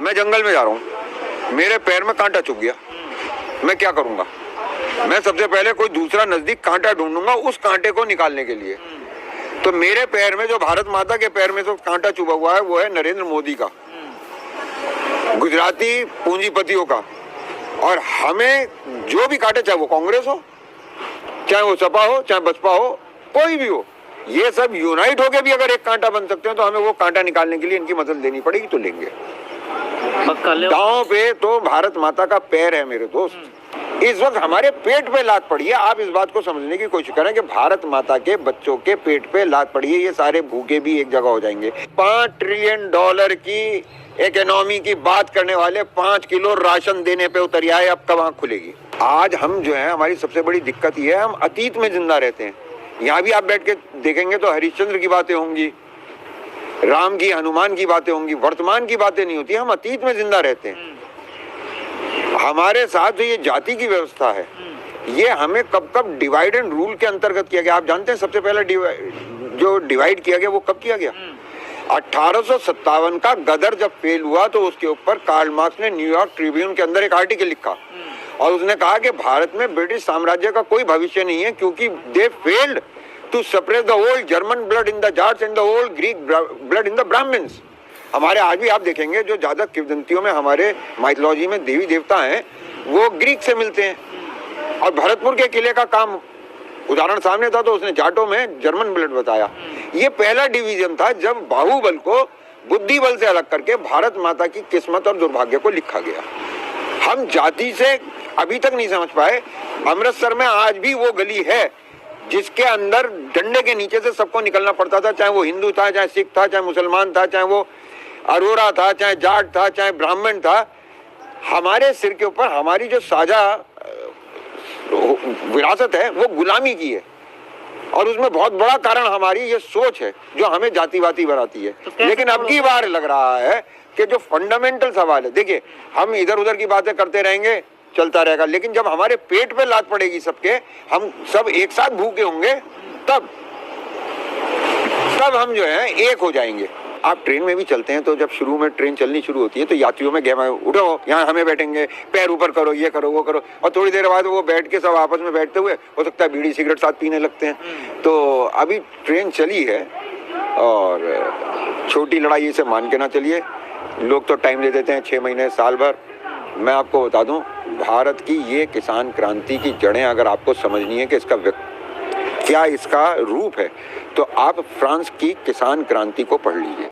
मैं जंगल में जा रहा हूँ, मेरे पैर में कांटा चुभ गया, मैं क्या करूंगा? मैं सबसे पहले कोई दूसरा नजदीक कांटा ढूंढूंगा उस कांटे को निकालने के लिए। तो मेरे पैर में, जो भारत माता के पैर में जो कांटा चुभा हुआ है, वो है नरेंद्र मोदी का, गुजराती पूंजीपतियों का। और हमें जो भी कांटे, चाहे वो कांग्रेस हो, चाहे वो सपा हो, चाहे बसपा हो, कोई भी हो, ये सब यूनाइट होके भी अगर एक कांटा बन सकते हैं तो हमें वो कांटा निकालने के लिए इनकी मदद लेनी पड़ेगी, तो लेंगे। दांव पे तो भारत माता का पैर है मेरे दोस्त। इस वक्त हमारे पेट पे लात पड़ी है। आप इस बात को समझने की कोशिश करें कि भारत माता के बच्चों के पेट पे लात पड़ी है, ये सारे भूखे भी एक जगह हो जाएंगे। $5 ट्रिलियन की इकोनॉमी की बात करने वाले 5 किलो राशन देने पे उतर आए, अब कब आंख खुलेगी? आज हम जो है, हमारी सबसे बड़ी दिक्कत ये है, हम अतीत में जिंदा रहते हैं। यहाँ भी आप बैठ के देखेंगे तो हरिश्चंद्र की बातें होंगी, राम की, हनुमान की बातें होंगी, वर्तमान की बातें नहीं होती। हम अतीत में जिंदा रहते हैं। हमारे साथ जो ये जाति की व्यवस्था है, ये हमें कब कब डिवाइड एंड रूल के अंतर्गत किया गया। आप जानते हैं सबसे पहला जो डिवाइड किया गया वो कब किया गया? 1857 का गदर जब फेल हुआ तो उसके ऊपर कार्ल मार्क्स ने न्यूयॉर्क ट्रिब्यून के अंदर एक आर्टिकल लिखा और उसने कहा कि भारत में ब्रिटिश साम्राज्य का कोई भविष्य नहीं है, क्योंकि they failed to suppress the old German blood in the Jats and the old Greek blood in the Brahmins. हमारे आज भी आप देखेंगे जो ज्यादा किंवदंतियों में, हमारे माइथोलॉजी में देवी देवता हैं, वो ग्रीक से मिलते हैं। और भरतपुर के किले का काम उदाहरण सामने था तो उसने जाटों में जर्मन ब्लड बताया। ये पहला डिवीजन था जब बाहुबल को बुद्धि बल से अलग करके भारत माता की किस्मत और दुर्भाग्य को लिखा गया। हम जाति से अभी तक नहीं समझ पाए। अमृतसर में आज भी वो गली है जिसके अंदर डंडे के नीचे से सबको निकलना पड़ता था, चाहे वो हिंदू था, चाहे सिख था, चाहे मुसलमान था, चाहे वो अरोरा था, चाहे जाट था, चाहे ब्राह्मण था। हमारे सिर के ऊपर हमारी जो साझा विरासत है वो गुलामी की है, और उसमें बहुत बड़ा कारण हमारी ये सोच है जो हमें जातिवादी बनाती है। लेकिन अब की बार लग रहा है कि जो फंडामेंटल सवाल है, देखिए हम इधर उधर की बातें करते रहेंगे, चलता रहेगा, लेकिन जब हमारे पेट पे लात पड़ेगी सबके, हम सब एक साथ भूखे होंगे, तब हम जो है एक हो जाएंगे। आप ट्रेन में भी चलते हैं तो जब शुरू में ट्रेन चलनी शुरू होती है तो यात्रियों में गहमा, उठो यहाँ हमें बैठेंगे, पैर ऊपर करो, ये करो, वो करो, और थोड़ी देर बाद वो बैठ के सब आपस में बैठते हुए हो सकता है बीड़ी सिगरेट साथ पीने लगते हैं। तो अभी ट्रेन चली है और छोटी लड़ाई इसे मान के ना चलिए। लोग तो टाइम दे देते हैं 6 महीने, साल भर। मैं आपको बता दूं, भारत की ये किसान क्रांति की जड़ें अगर आपको समझनी है कि इसका क्या इसका रूप है, तो आप फ्रांस की किसान क्रांति को पढ़ लीजिए।